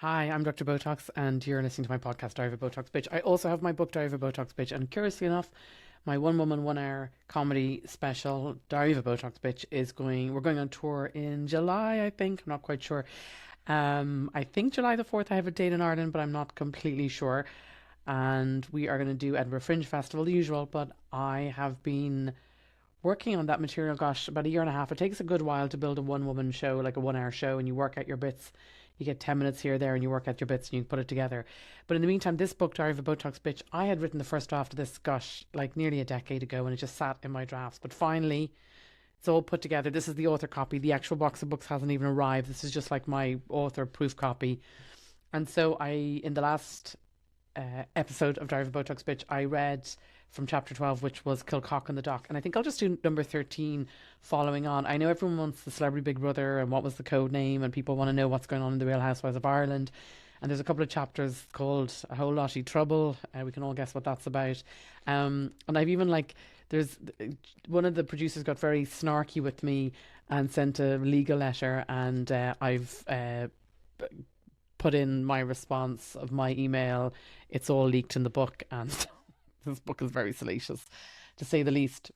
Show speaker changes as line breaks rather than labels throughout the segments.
Hi, I'm Dr. Botox, and you're listening to my podcast, Diary of a Botox Bitch. I also have my book, Diary of a Botox Bitch, and curiously enough, my one woman, 1 hour comedy special, Diary of a Botox Bitch, we're going on tour in July, I think. I'm not quite sure. I think July the 4th, I have a date in Ireland, but I'm not completely sure. And we are going to do Edinburgh Fringe Festival, the usual, but I have been working on that material, gosh, about a year and a half. It takes a good while to build a one woman show, like a 1 hour show, and you work out your bits. You get 10 minutes here, there, and you work out your bits and you put it together. But in the meantime, this book, Diary of a Botox Bitch, I had written the first draft of this, gosh, like nearly a decade ago, and it just sat in my drafts. But finally, it's all put together. This is the author copy. The actual box of books hasn't even arrived. This is just like my author proof copy. And so in the last episode of Diary of a Botox Bitch, I read from chapter 12, which was Kilcock on the Dock. And I think I'll just do number 13 following on. I know everyone wants the Celebrity Big Brother and what was the code name, and people want to know what's going on in the Real Housewives of Ireland. And there's a couple of chapters called A Whole Lottie Trouble. We can all guess what that's about. And I've even there's one of the producers got very snarky with me and sent a legal letter, and I've put in my response of my email. It's all leaked in the book, and this book is very salacious, to say the least.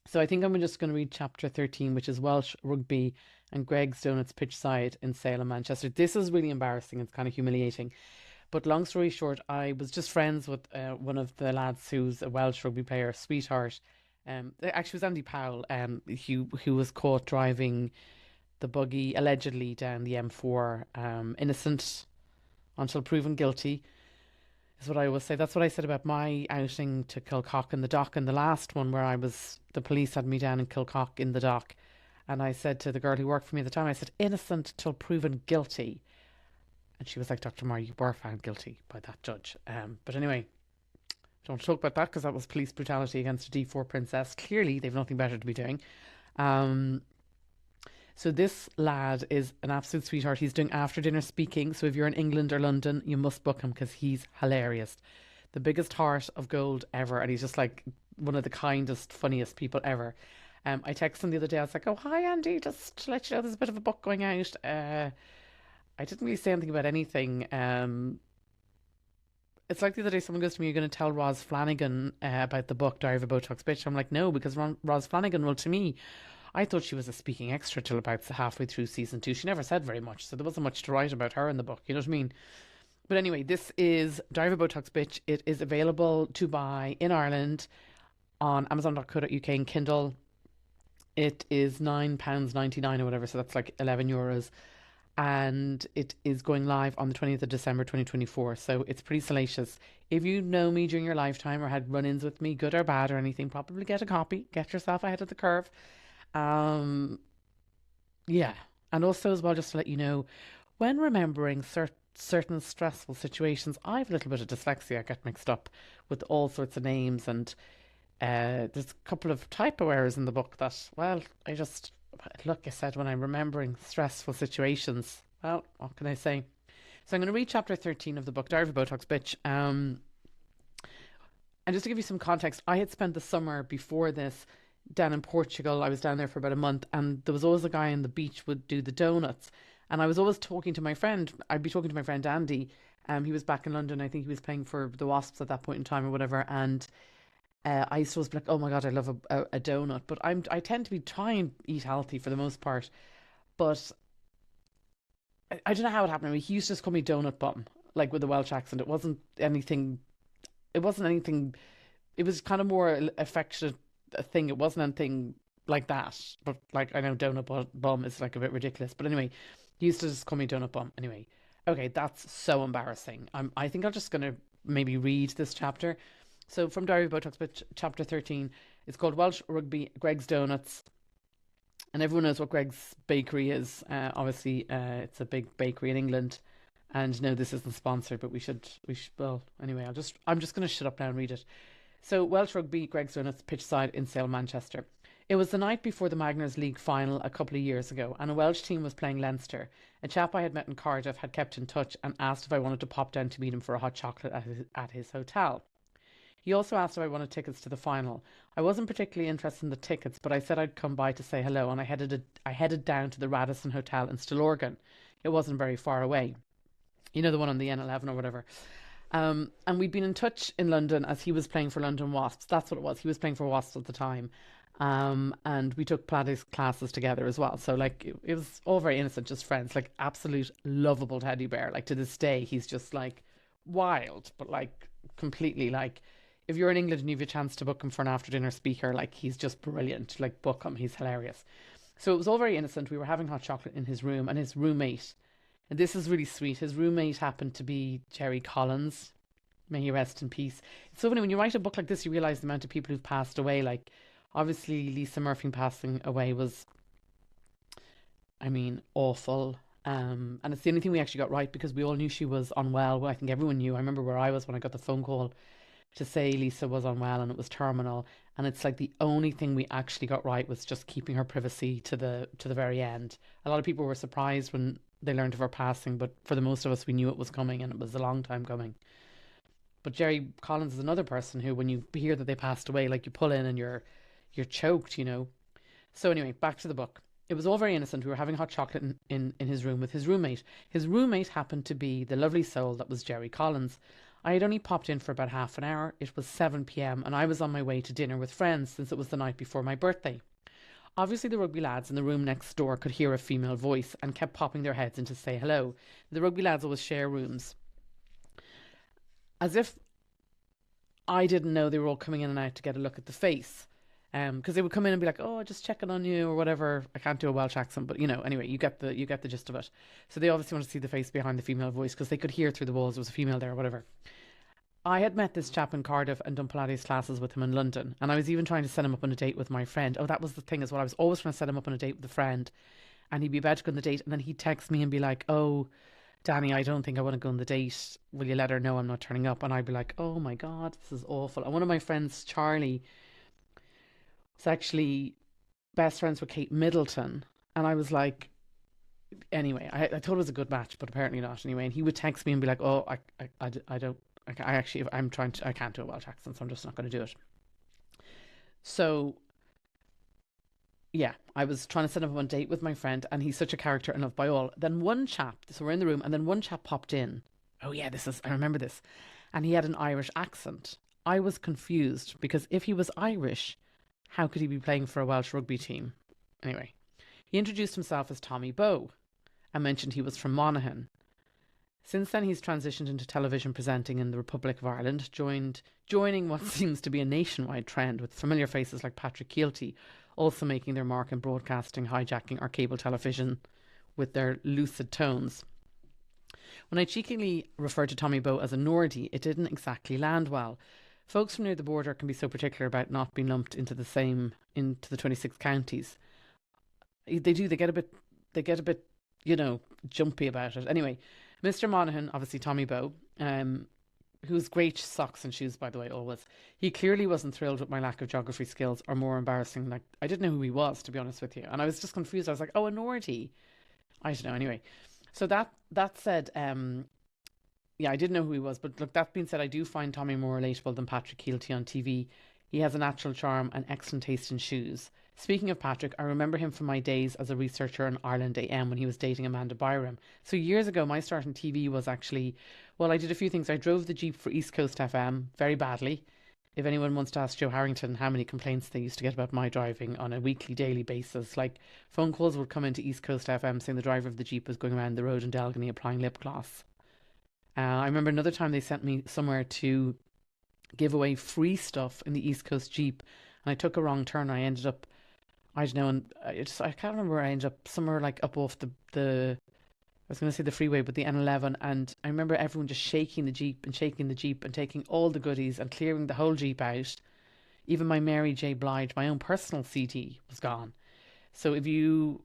So I think I'm just going to read chapter 13, which is Welsh Rugby and Greg's Donuts pitch side in Salem, Manchester. This is really embarrassing. It's kind of humiliating. But long story short, I was just friends with one of the lads who's a Welsh rugby player, sweetheart. Actually, it was Andy Powell, who was caught driving the buggy allegedly down the M4, innocent until proven guilty, is what I always say. That's what I said about my outing to Kilcock in the dock, and the last one where the police had me down in Kilcock in the dock, and I said to the girl who worked for me at the time, I said, innocent till proven guilty. And she was like, Dr. Moore, you were found guilty by that judge. But anyway, don't talk about that because that was police brutality against a D4 princess. Clearly, they've nothing better to be doing. So this lad is an absolute sweetheart. He's doing after dinner speaking. So if you're in England or London, you must book him because he's hilarious. The biggest heart of gold ever. And he's just like one of the kindest, funniest people ever. I texted him the other day. I was like, oh, hi, Andy. Just to let you know, there's a bit of a book going out. I didn't really say anything about anything. It's like the other day someone goes to me, you're going to tell Roz Flanagan about the book, Diary of a Botox Bitch. I'm like, no, because Roz Flanagan, well, to me, I thought she was a speaking extra till about halfway through season 2. She never said very much, so there wasn't much to write about her in the book. You know what I mean? But anyway, this is Diary of a Botox Bitch. It is available to buy in Ireland on Amazon.co.uk and Kindle. It is £9.99 or whatever, so that's like €11. And it is going live on the 20th of December 2024. So it's pretty salacious. If you know me during your lifetime or had run-ins with me, good or bad or anything, probably get a copy. Get yourself ahead of the curve. Yeah. And also as well, just to let you know, when remembering certain stressful situations, I have a little bit of dyslexia. I get mixed up with all sorts of names, and there's a couple of typo errors in the book that, well, look, I said when I'm remembering stressful situations, well, what can I say? So I'm going to read chapter 13 of the book, Diary of a Botox Bitch. And just to give you some context, I had spent the summer before this down in Portugal. I was down there for about a month, and there was always a guy on the beach would do the donuts. And I was always talking to my friend. I'd be talking to my friend Andy. He was back in London. I think he was playing for the Wasps at that point in time or whatever. And I used to always be like, oh my God, I love a donut. But I tend to be trying to eat healthy for the most part. But I don't know how it happened. I mean, he used to just call me Donut Bum, like with a Welsh accent. It wasn't anything. It wasn't anything. It was kind of more affectionate thing. It wasn't anything like that. But like, I know Donut Bum is like a bit ridiculous. But anyway, he used to just call me Donut Bum. Anyway, okay, that's so embarrassing. I think I'm just going to maybe read this chapter. So from Diary of Botox, chapter 13, it's called Welsh Rugby, Greg's Donuts. And everyone knows what Greg's Bakery is. Obviously, it's a big bakery in England. And no, this isn't sponsored, but we should, well, anyway, I'm just going to shut up now and read it. So Welsh Rugby, Greg's Donuts, pitch side in Salem, Manchester. It was the night before the Magners League final a couple of years ago, and a Welsh team was playing Leinster. A chap I had met in Cardiff had kept in touch and asked if I wanted to pop down to meet him for a hot chocolate at his hotel. He also asked if I wanted tickets to the final. I wasn't particularly interested in the tickets, but I said I'd come by to say hello, and I headed down to the Radisson Hotel in Stillorgan. It wasn't very far away. You know, the one on the N11 or whatever. And we'd been in touch in London as he was playing for London Wasps. That's what it was. He was playing for Wasps at the time. And we took Pilates classes together as well. So, like, it was all very innocent, just friends, like, absolute lovable teddy bear. Like, to this day, he's just like wild, but like completely like, if you're in England and you have a chance to book him for an after dinner speaker, like, he's just brilliant. Like, book him, he's hilarious. So, it was all very innocent. We were having hot chocolate in his room, and his roommate, and this is really sweet. His roommate happened to be Jerry Collins. May he rest in peace. It's so funny when you write a book like this, you realize the amount of people who've passed away. Like, obviously, Lisa Murphy passing away was, I mean, awful. And it's the only thing we actually got right because we all knew she was unwell. Well, I think everyone knew. I remember where I was when I got the phone call to say Lisa was unwell and it was terminal. And it's like the only thing we actually got right was just keeping her privacy to the very end. A lot of people were surprised when they learned of her passing, but for the most of us, we knew it was coming and it was a long time coming. But Jerry Collins is another person who, when you hear that they passed away, like, you pull in and you're choked, you know. So anyway, back to the book. It was all very innocent. We were having hot chocolate in his room with his roommate. His roommate happened to be the lovely soul that was Jerry Collins. I had only popped in for about half an hour. It was 7 p.m. and I was on my way to dinner with friends since it was the night before my birthday. Obviously, the rugby lads in the room next door could hear a female voice and kept popping their heads in to say hello. The rugby lads always share rooms. As if I didn't know they were all coming in and out to get a look at the face. Because they would come in and be like, "Oh, just checking on you" or whatever. I can't do a Welsh accent, but anyway, you get the gist of it. So they obviously want to see the face behind the female voice because they could hear through the walls there was a female there or whatever. I had met this chap in Cardiff and done Pilates classes with him in London, and I was even trying to set him up on a date with my friend. Oh, that was the thing as well. I was always trying to set him up on a date with a friend, and he'd be about to go on the date, and then he'd text me and be like, "Oh, Danny, I don't think I want to go on the date. Will you let her know I'm not turning up?" And I'd be like, "Oh my God, this is awful." And one of my friends, Charlie, was actually best friends with Kate Middleton. And I was like, anyway, I thought it was a good match, but apparently not anyway. And he would text me and be like, "Oh, I don't, I actually, I'm trying to, I can't do a Welsh accent, so I'm just not going to do it." So, yeah, I was trying to set up on a date with my friend, and he's such a character and loved by all. Then one chap, so we're in the room, and then one chap popped in. Oh, yeah, I remember this. And he had an Irish accent. I was confused because if he was Irish, how could he be playing for a Welsh rugby team? Anyway, he introduced himself as Tommy Bowe and mentioned he was from Monaghan. Since then, he's transitioned into television presenting in the Republic of Ireland, joining what seems to be a nationwide trend, with familiar faces like Patrick Keelty also making their mark in broadcasting, hijacking our cable television with their lucid tones. When I cheekily referred to Tommy Bowe as a Nordy, it didn't exactly land well. Folks from near the border can be so particular about not being lumped into the 26 counties. They do. They get a bit, jumpy about it. Anyway, Mr. Monaghan, obviously Tommy Bowe, who's great socks and shoes, by the way, always. He clearly wasn't thrilled with my lack of geography skills, or more embarrassing, like, I didn't know who he was, to be honest with you. And I was just confused. I was like, "Oh, a Nordy." I don't know. Anyway, so that said, yeah, I didn't know who he was, but look, that being said, I do find Tommy more relatable than Patrick Keelty on TV. He has a natural charm and excellent taste in shoes. Speaking of Patrick, I remember him from my days as a researcher on Ireland AM when he was dating Amanda Byram. So years ago, my start in TV was actually, well, I did a few things. I drove the Jeep for East Coast FM very badly. If anyone wants to ask Joe Harrington how many complaints they used to get about my driving on a weekly, daily basis, like, phone calls would come into East Coast FM saying the driver of the Jeep was going around the road in Delgany applying lip gloss. I remember another time they sent me somewhere to give away free stuff in the East Coast Jeep, and I took a wrong turn. I ended up, I don't know, and I can't remember where I ended up. Somewhere like up off I was going to say the freeway, but the N11. And I remember everyone just shaking the Jeep and shaking the Jeep and taking all the goodies and clearing the whole Jeep out. Even my Mary J. Blige, my own personal CD, was gone. So if you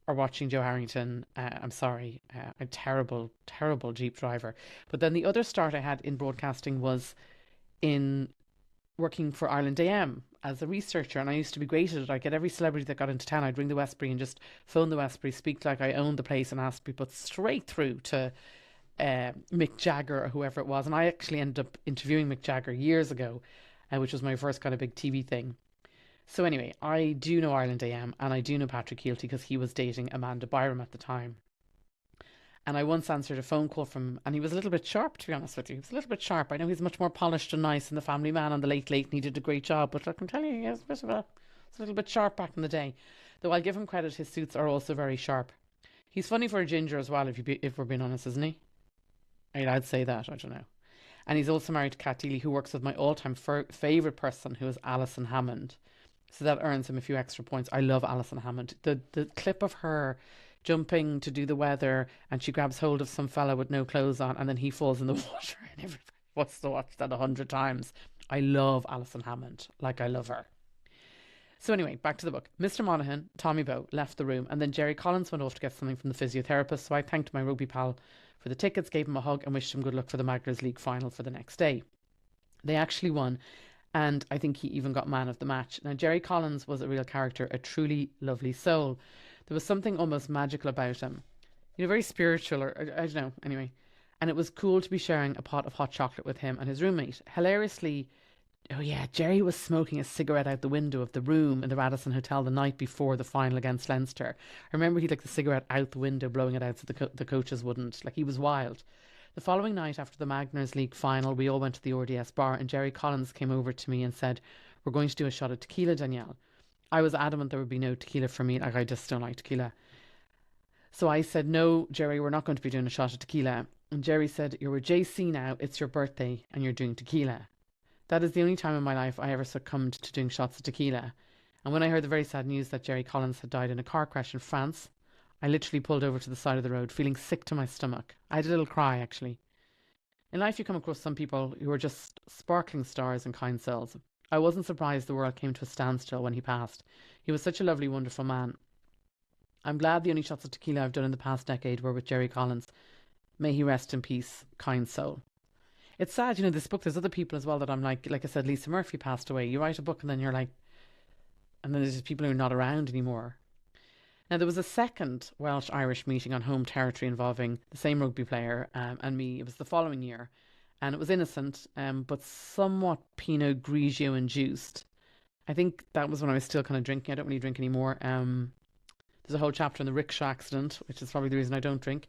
are watching Joe Harrington, I'm sorry, a terrible, terrible Jeep driver. But then the other start I had in broadcasting was in working for Ireland AM as a researcher, and I used to be great at it. I'd get every celebrity that got into town, I'd ring the Westbury and just phone the Westbury, speak like I owned the place, and ask people straight through to Mick Jagger or whoever it was. And I actually ended up interviewing Mick Jagger years ago, which was my first kind of big TV thing. So anyway, I do know Ireland AM, and I do know Patrick Keelty because he was dating Amanda Byram at the time. And I once answered a phone call from, and he was a little bit sharp, to be honest with you. He was a little bit sharp. I know he's much more polished and nice in The Family Man on the Late Late, and he did a great job. But I can tell you, he was a bit of a, it's a little bit sharp back in the day. Though I'll give him credit, his suits are also very sharp. He's funny for a ginger as well, if we're being honest, isn't he? I'd say that. I don't know. And he's also married to Kat Deely, who works with my all-time favourite person, who is Alison Hammond. So that earns him a few extra points. I love Alison Hammond. The clip of her jumping to do the weather, and she grabs hold of some fella with no clothes on, and then he falls in the water, and everybody wants to watch that 100 times. I love Alison Hammond. Like, I love her. So anyway, back to the book. Mr. Monaghan, Tommy Bowe, left the room, and then Jerry Collins went off to get something from the physiotherapist, so I thanked my rugby pal for the tickets, gave him a hug, and wished him good luck for the Magners League final for the next day. They actually won, and I think he even got man of the match. Now, Jerry Collins was a real character, a truly lovely soul. There was something almost magical about him. Very spiritual, or I don't know, anyway. And it was cool to be sharing a pot of hot chocolate with him and his roommate. Hilariously, oh yeah, Jerry was smoking a cigarette out the window of the room in the Radisson Hotel the night before the final against Leinster. I remember he'd the cigarette out the window, blowing it out so the coaches wouldn't. He was wild. The following night, after the Magners League final, we all went to the RDS bar, and Jerry Collins came over to me and said, "We're going to do a shot of tequila, Danielle." I was adamant there would be no tequila for me. I just don't like tequila. So I said, "No, Jerry, we're not going to be doing a shot of tequila." And Jerry said, "You're with JC now, it's your birthday, and you're doing tequila." That is the only time in my life I ever succumbed to doing shots of tequila. And when I heard the very sad news that Jerry Collins had died in a car crash in France, I literally pulled over to the side of the road, feeling sick to my stomach. I had a little cry, actually. In life, you come across some people who are just sparkling stars and kind souls. I wasn't surprised the world came to a standstill when he passed. He was such a lovely, wonderful man. I'm glad the only shots of tequila I've done in the past decade were with Jerry Collins. May he rest in peace, kind soul. It's sad, this book, there's other people as well that I'm like I said, Lisa Murphy passed away. You write a book and then you're like, and then there's just people who are not around anymore. Now, there was a second Welsh-Irish meeting on home territory involving the same rugby player and me. It was the following year, and it was innocent, but somewhat Pinot Grigio induced. I think that was when I was still kind of drinking. I don't really drink anymore. There's a whole chapter on the rickshaw accident, which is probably the reason I don't drink.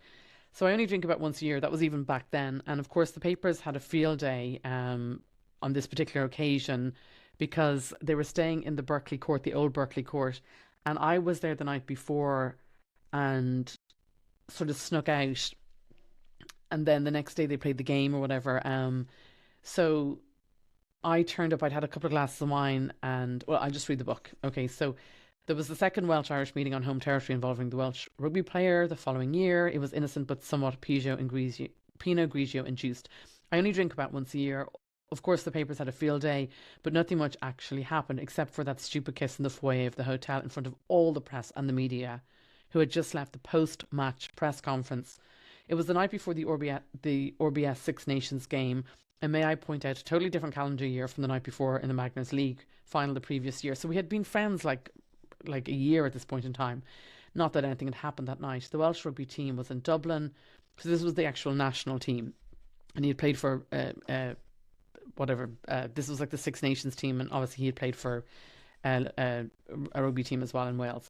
So I only drink about once a year. That was even back then. And of course, the papers had a field day on this particular occasion because they were staying in the Berkeley Court, the old Berkeley Court. And I was there the night before and sort of snuck out. And then the next day they played the game or whatever. So I turned up. I'd had a couple of glasses of wine and, well, I'll just read the book. Okay, so there was the second Welsh-Irish meeting on home territory involving the Welsh rugby player the following year. It was innocent but somewhat Pinot Grigio induced. I only drink about once a year. Of course, the papers had a field day, but nothing much actually happened except for that stupid kiss in the foyer of the hotel in front of all the press and the media who had just left the post-match press conference. It was the night before the RBS Six Nations game, and may I point out, a totally different calendar year from the night before in the Magners League final the previous year. So we had been friends like a year at this point in time. Not that anything had happened that night. The Welsh rugby team was in Dublin, so this was the actual national team, and he had played for this was the Six Nations team, and obviously he had played for a rugby team as well in Wales.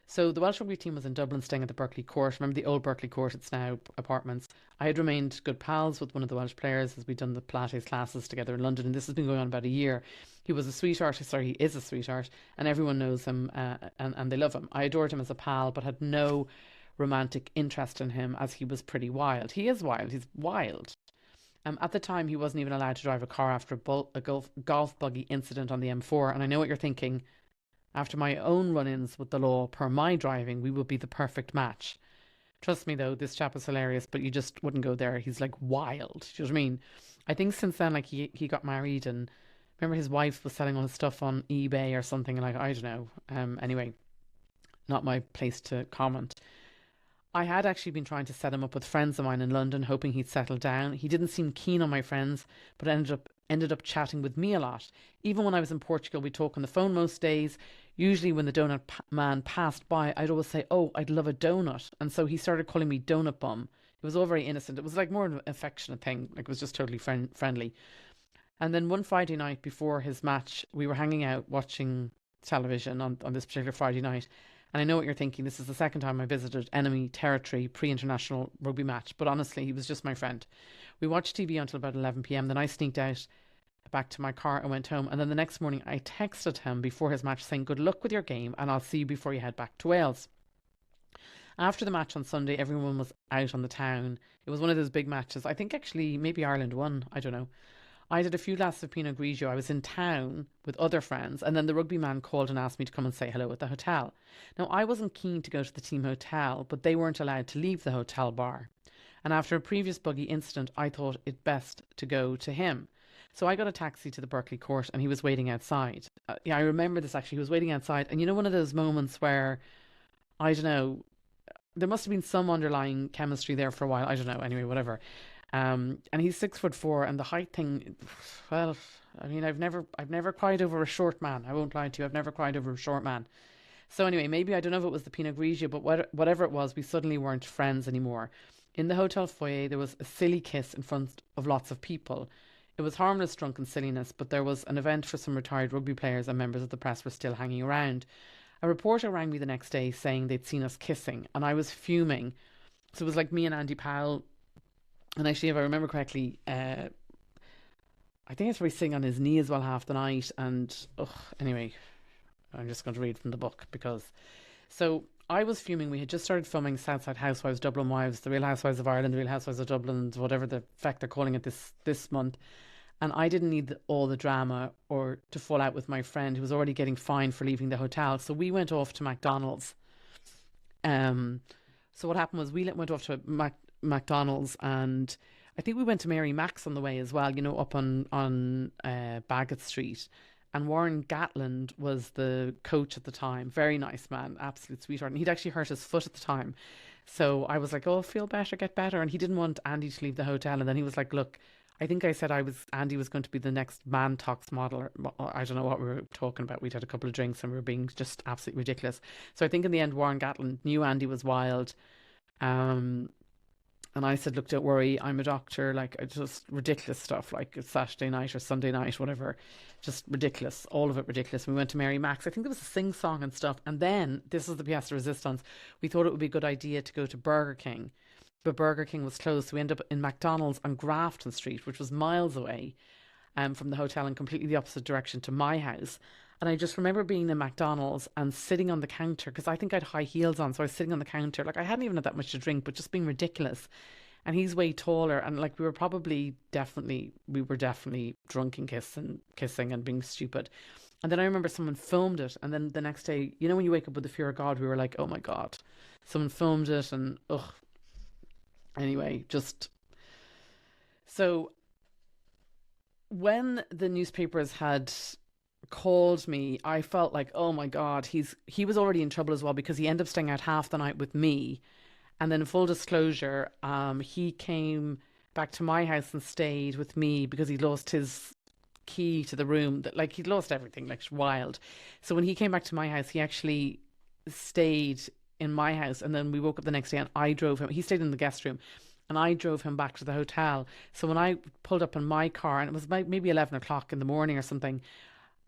So the Welsh rugby team was in Dublin, staying at the Berkeley Court. Remember the old Berkeley Court? It's now apartments. I had remained good pals with one of the Welsh players as we'd done the Pilates classes together in London, and this has been going on about a year. He was a sweetheart. Sorry, he is a sweetheart, and everyone knows him and they love him. I adored him as a pal, but had no romantic interest in him as he was pretty wild. He is wild. He's wild. At the time, he wasn't even allowed to drive a car after a golf buggy incident on the M4. And I know what you're thinking. After my own run-ins with the law per my driving, we would be the perfect match. Trust me, though, this chap is hilarious, but you just wouldn't go there. He's wild. Do you know what I mean? I think since then, he got married, and remember his wife was selling all his stuff on eBay or something. And I don't know. Anyway, not my place to comment. I had actually been trying to set him up with friends of mine in London, hoping he'd settle down. He didn't seem keen on my friends, but ended up chatting with me a lot. Even when I was in Portugal, we'd talk on the phone most days. Usually when the donut man passed by, I'd always say, "Oh, I'd love a donut." And so he started calling me Donut Bum. It was all very innocent. It was more an affectionate thing. It was just totally friendly. And then one Friday night before his match, we were hanging out watching television on this particular Friday night. And I know what you're thinking. This is the second time I visited enemy territory pre-international rugby match. But honestly, he was just my friend. We watched TV until about 11 p.m. Then I sneaked out back to my car and went home. And then the next morning, I texted him before his match saying, "Good luck with your game, and I'll see you before you head back to Wales." After the match on Sunday, everyone was out on the town. It was one of those big matches. I think actually maybe Ireland won. I don't know. I did a few glasses of Pinot Grigio. I was in town with other friends, and then the rugby man called and asked me to come and say hello at the hotel. Now, I wasn't keen to go to the team hotel, but they weren't allowed to leave the hotel bar. And after a previous buggy incident, I thought it best to go to him. So I got a taxi to the Berkeley court, and he was waiting outside. Yeah, I remember this actually. He was waiting outside, and you know, one of those moments where, I don't know, there must have been some underlying chemistry there for a while. I don't know. Anyway, whatever. And he's 6'4", and the height thing. Well, I mean, I've never cried over a short man. I won't lie to you. I've never cried over a short man. So anyway, maybe I don't know if it was the Pinot Grigio, but whatever it was, we suddenly weren't friends anymore. In the hotel foyer, there was a silly kiss in front of lots of people. It was harmless drunken silliness, but there was an event for some retired rugby players, and members of the press were still hanging around. A reporter rang me the next day saying they'd seen us kissing, and I was fuming. So it was like me and Andy Powell, and actually, if I remember correctly, I think it's probably sitting on his knee as well half the night. And anyway, I'm just going to read from the book because. So I was fuming. We had just started filming Southside Housewives, Dublin Wives, The Real Housewives of Ireland, The Real Housewives of Dublin, whatever the feck they're calling it this month. And I didn't need all the drama or to fall out with my friend who was already getting fined for leaving the hotel. So we went off to McDonald's. Um, so what happened was we went off to McDonald's, and I think we went to Mary Mac's on the way as well, you know, up on Bagot Street. And Warren Gatland was the coach at the time. Very nice man, absolute sweetheart. And he'd actually hurt his foot at the time. So I was like, "Oh, feel better, get better." And he didn't want Andy to leave the hotel. And then he was like, "Look, I think I said Andy was going to be the next man tox model, or I don't know what we were talking about. We'd had a couple of drinks and we were being just absolutely ridiculous." So I think in the end, Warren Gatland knew Andy was wild. Um, and I said, "Look, don't worry, I'm a doctor." Like, it's just ridiculous stuff, like it's Saturday night or Sunday night, whatever. Just ridiculous, all of it ridiculous. We went to Mary Mac's. I think there was a sing song and stuff. And then, this is the pièce de resistance, we thought it would be a good idea to go to Burger King. But Burger King was closed, so we ended up in McDonald's on Grafton Street, which was miles away from the hotel and completely the opposite direction to my house. And I just remember being in McDonald's and sitting on the counter, because I think I had high heels on, so I was sitting on the counter. Like, I hadn't even had that much to drink, but just being ridiculous. And he's way taller, and like we were definitely drunk and kissing and being stupid. And then I remember someone filmed it, and then the next day, you know, when you wake up with the fear of God, we were like, "Oh my God," someone filmed it, and ugh. Anyway, just so when the newspapers had called me, I felt like, oh my God, he was already in trouble as well, because he ended up staying out half the night with me. And then, full disclosure, he came back to my house and stayed with me because he lost his key to the room. That, like, he'd lost everything, like wild. So when he came back to my house, he actually stayed in my house, and then we woke up the next day and I drove him. He stayed in the guest room, and I drove him back to the hotel. So when I pulled up in my car, and it was about maybe 11 o'clock in the morning or something,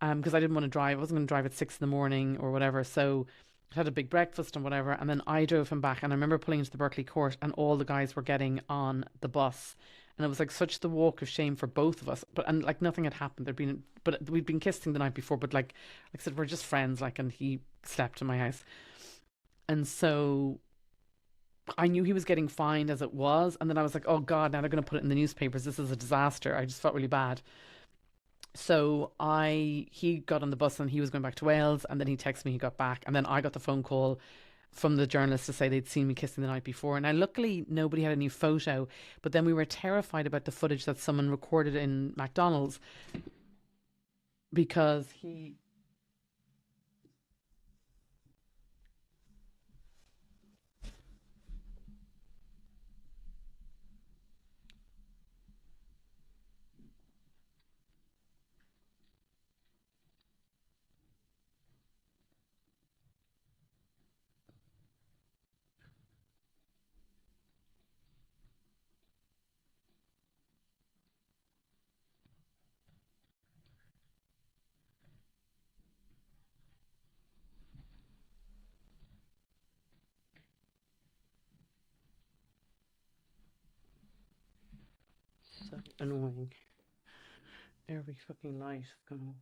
because I didn't want to drive. I wasn't going to drive at 6 in the morning or whatever. So I had a big breakfast and whatever, and then I drove him back. And I remember pulling into the Berkeley court, and all the guys were getting on the bus, and it was like such the walk of shame for both of us. And like nothing had happened. But we'd been kissing the night before. But like I said, we're just friends. Like, and he slept in my house, and so I knew he was getting fined as it was. And then I was like, "Oh God, now they're going to put it in the newspapers. This is a disaster." I just felt really bad. So he got on the bus and he was going back to Wales, and then he texted me he got back, and then I got the phone call from the journalist to say they'd seen me kissing the night before. And I luckily nobody had any photo, but then we were terrified about the footage that someone recorded in McDonald's, because he Annoying. Every fucking light. Come on.